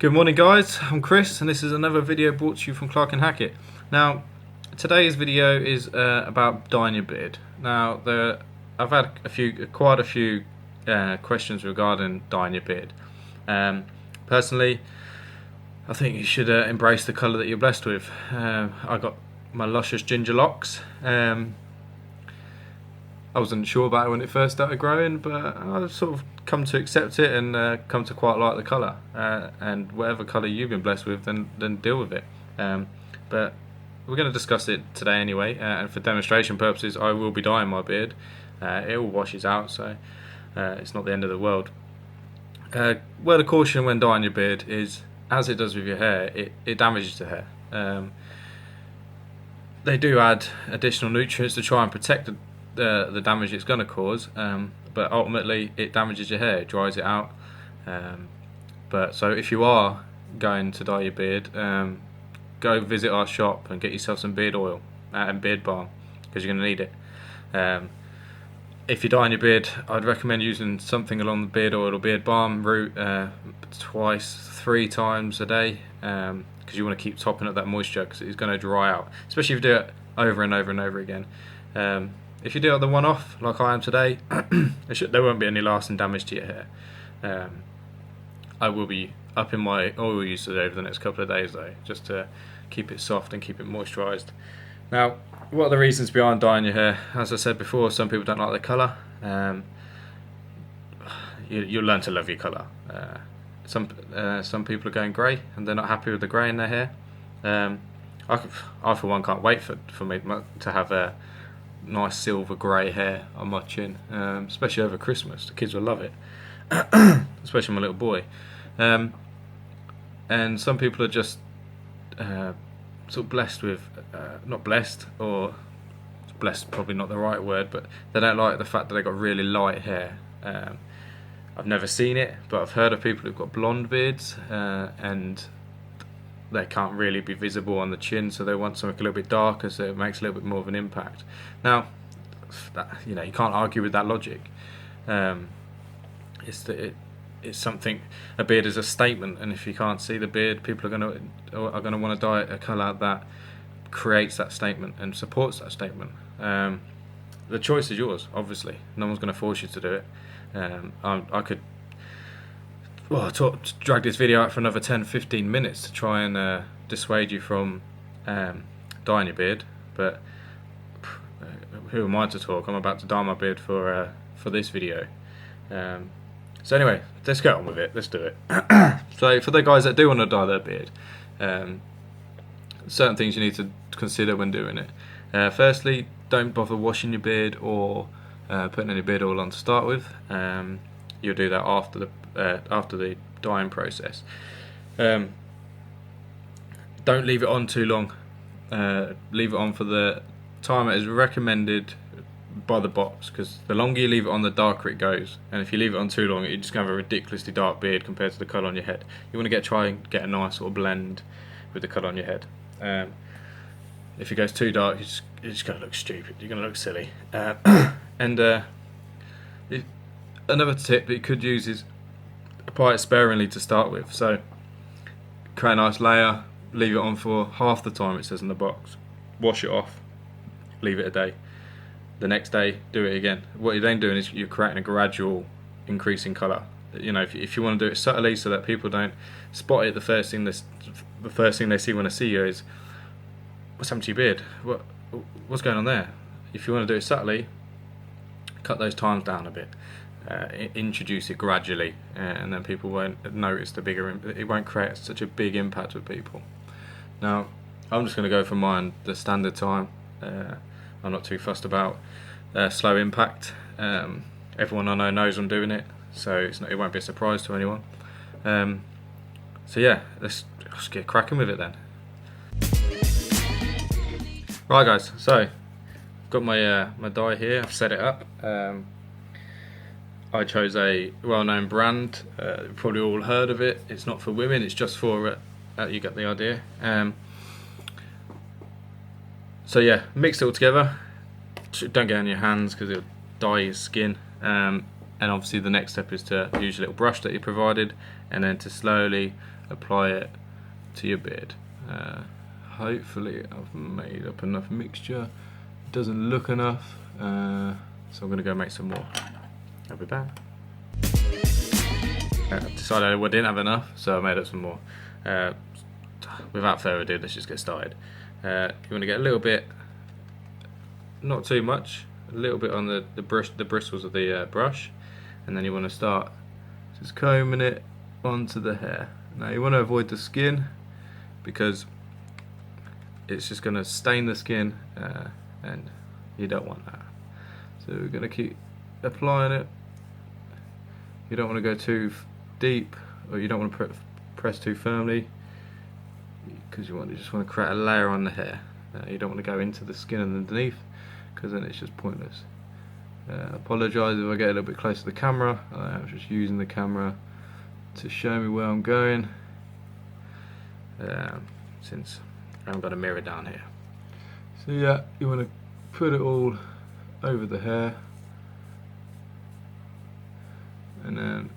Good morning guys, I'm Kris and this is another video brought to you from Clarke Hackett. Now today's video is about dyeing your beard. Now I've had quite a few questions regarding dyeing your beard. Personally, I think you should embrace the colour that you're blessed with. I got my luscious ginger locks. I wasn't sure about it when it first started growing, but I've sort of come to accept it and come to quite like the colour. And whatever colour you've been blessed with, then deal with it. But we're going to discuss it today anyway, and for demonstration purposes I will be dyeing my beard. It all washes out, so it's not the end of the world. Word of caution when dyeing your beard is, as it does with your hair, it damages the hair. They do add additional nutrients to try and protect the damage it's going to cause, but ultimately it damages your hair, it dries it out. So if you are going to dye your beard, go visit our shop and get yourself some beard oil and beard balm, because you're going to need it. If you're dyeing your beard, I'd recommend using something along the beard oil or beard balm route 3 times a day, because you want to keep topping up that moisture, because it's going to dry out, especially if you do it over and over and over again. If you do it the one-off, like I am today, there won't be any lasting damage to your hair. I will be upping my oil usage over the next couple of days though, just to keep it soft and keep it moisturised. Now, what are the reasons behind dyeing your hair? As I said before, some people don't like the colour. You'll learn to love your colour. Some people are going grey and they're not happy with the grey in their hair. I for one can't wait for me to have a nice silver grey hair on my chin, especially over Christmas. The kids will love it, especially my little boy. And some people are just sort of blessed with, not blessed, or blessed probably not the right word, but they don't like the fact that they got really light hair. I've never seen it, but I've heard of people who've got blonde beards, and they can't really be visible on the chin, so they want something a little bit darker so it makes a little bit more of an impact. Now, you can't argue with that logic. It's something. A beard is a statement, and if you can't see the beard, people are going to want to dye a colour that creates that statement and supports that statement. The choice is yours, obviously. No one's going to force you to do it. I could drag this video out for another 10-15 minutes to try and dissuade you from dyeing your beard, but who am I to talk? I'm about to dye my beard for this video. So anyway, let's get on with it. Let's do it. So for the guys that do want to dye their beard, certain things you need to consider when doing it. Firstly, don't bother washing your beard or putting any beard oil on to start with. You'll do that after the dyeing process. Don't leave it on too long. Leave it on for the time it is recommended by the box, because the longer you leave it on, the darker it goes, and if you leave it on too long, you're just going to have a ridiculously dark beard compared to the colour on your head. You want to try and get a nice sort of blend with the colour on your head. If it goes too dark, you're just going to look stupid, you're going to look silly. Another tip that you could use is apply it sparingly to start with. So create a nice layer, leave it on for half the time it says in the box, wash it off, leave it a day. The next day, do it again. What you're then doing is you're creating a gradual increase in colour. If you want to do it subtly so that people don't spot it, the first thing they see when they see you is, what's happened to your beard? What's going on there? If you want to do it subtly, cut those times down a bit. Introduce it gradually, and then people won't notice it won't create such a big impact with people. Now, I'm just going to go for mine the standard time. I'm not too fussed about slow impact. Everyone I know knows I'm doing it, so it won't be a surprise to anyone. So yeah, let's get cracking with it then. Right guys, so I've got my dye here. I've set it up. I chose a well-known brand. You've probably all heard of it. It's not for women, it's just for you get the idea. So yeah, mix it all together. Don't get on your hands because it'll dye your skin. And obviously the next step is to use a little brush that you provided, and then to slowly apply it to your beard. Hopefully I've made up enough mixture. It doesn't look enough, so I'm going to go make some more. I'll be back. I decided I didn't have enough, so I made up some more. Without further ado, let's just get started. You want to get a little bit, not too much, a little bit on the bristles of the brush, and then you want to start just combing it onto the hair. Now you want to avoid the skin because it's just going to stain the skin, and you don't want that. So we're going to keep applying it. You don't want to go too deep, or you don't want to press too firmly, because you just want to create a layer on the hair. You don't want to go into the skin underneath, because then it's just pointless. Apologise if I get a little bit close to the camera. I'm just using the camera to show me where I'm going, since I haven't got a mirror down here. So yeah, you want to put it all over the hair, and then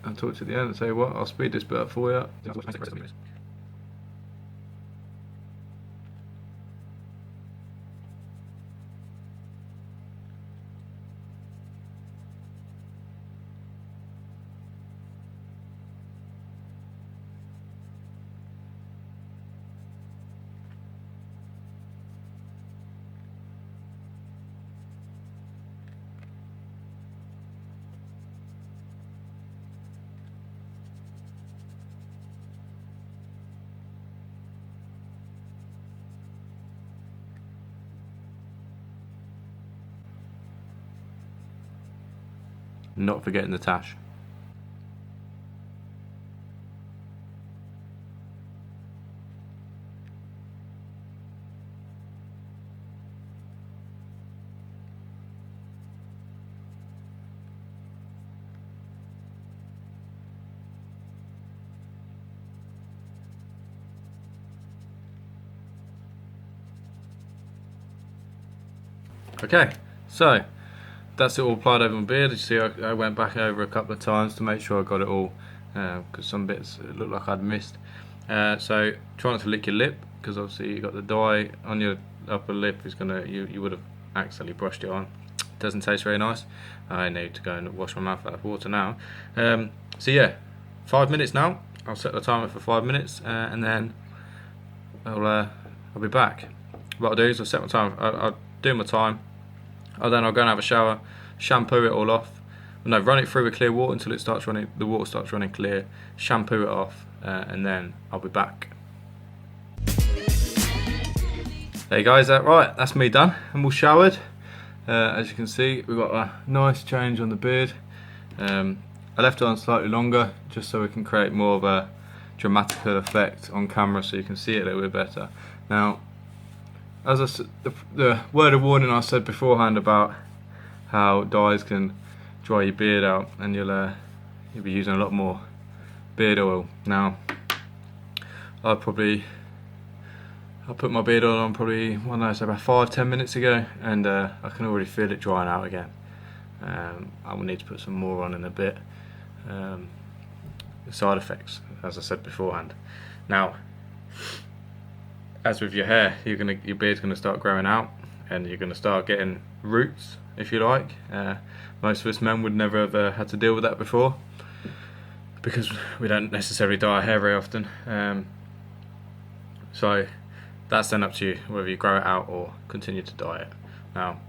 I'll talk to the end and say, what, I'll speed this bit up for you. Not forgetting the tash. Okay, so that's it all applied over my beard. As you see, I went back over a couple of times to make sure I got it all, because some bits looked like I'd missed. So try not to lick your lip, because obviously you got the dye on your upper lip. Is gonna you would have accidentally brushed it on. It doesn't taste very nice. I need to go and wash my mouth out of water now. So yeah, 5 minutes now. I'll set the timer for 5 minutes, and then I'll be back. What I'll do is I'll set my time. I'll do my time. I'll go and have a shower, shampoo it all off. No, run it through with clear water until it starts running. The water starts running clear. Shampoo it off, and then I'll be back. There you guys. Right, that's me done. I'm all showered. As you can see, we've got a nice change on the beard. I left it on slightly longer, just so we can create more of a dramatic effect on camera, so you can see it a little bit better. Now, as I said, the word of warning I said beforehand about how dyes can dry your beard out, and you'll be using a lot more beard oil. Now, I put my beard oil on probably, I don't know, so about 5-10 minutes ago, and I can already feel it drying out again. I will need to put some more on in a bit. The side effects, as I said beforehand. Now, as with your hair, your beard's gonna start growing out, and you're gonna start getting roots, if you like. Most of us men would never have had to deal with that before, because we don't necessarily dye our hair very often. So that's then up to you whether you grow it out or continue to dye it. Now,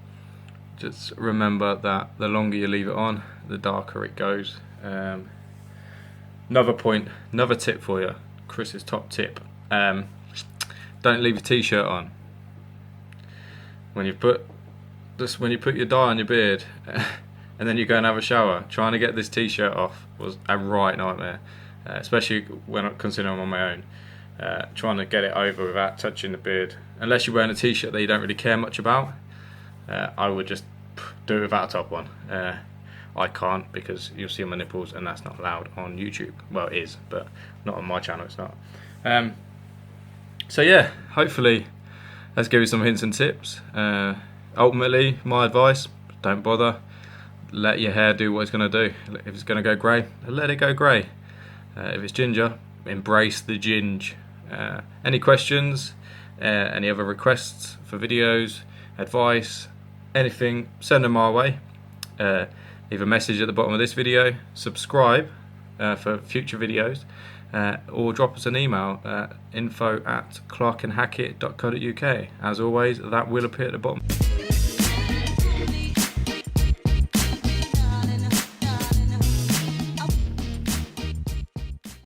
just remember that the longer you leave it on, the darker it goes. Another tip for you, Chris's top tip. Don't leave your t-shirt on when you put your dye on your beard, and then you go and have a shower. Trying to get this t-shirt off was a right nightmare, especially when considering I'm on my own. Trying to get it over without touching the beard, unless you're wearing a t-shirt that you don't really care much about. I would just do it without a top on. I can't, because you'll see my nipples, and that's not allowed on YouTube. Well, it is, but not on my channel. It's not. So yeah, hopefully let's give you some hints and tips. Ultimately, my advice, don't bother. Let your hair do what it's going to do. If it's going to go grey, let it go grey. If it's ginger, embrace the ginge. Any questions, any other requests for videos, advice, anything, send them our way. Leave a message at the bottom of this video, subscribe for future videos, or drop us an email at info@clarkeandhackett.co.uk. As always, that will appear at the bottom.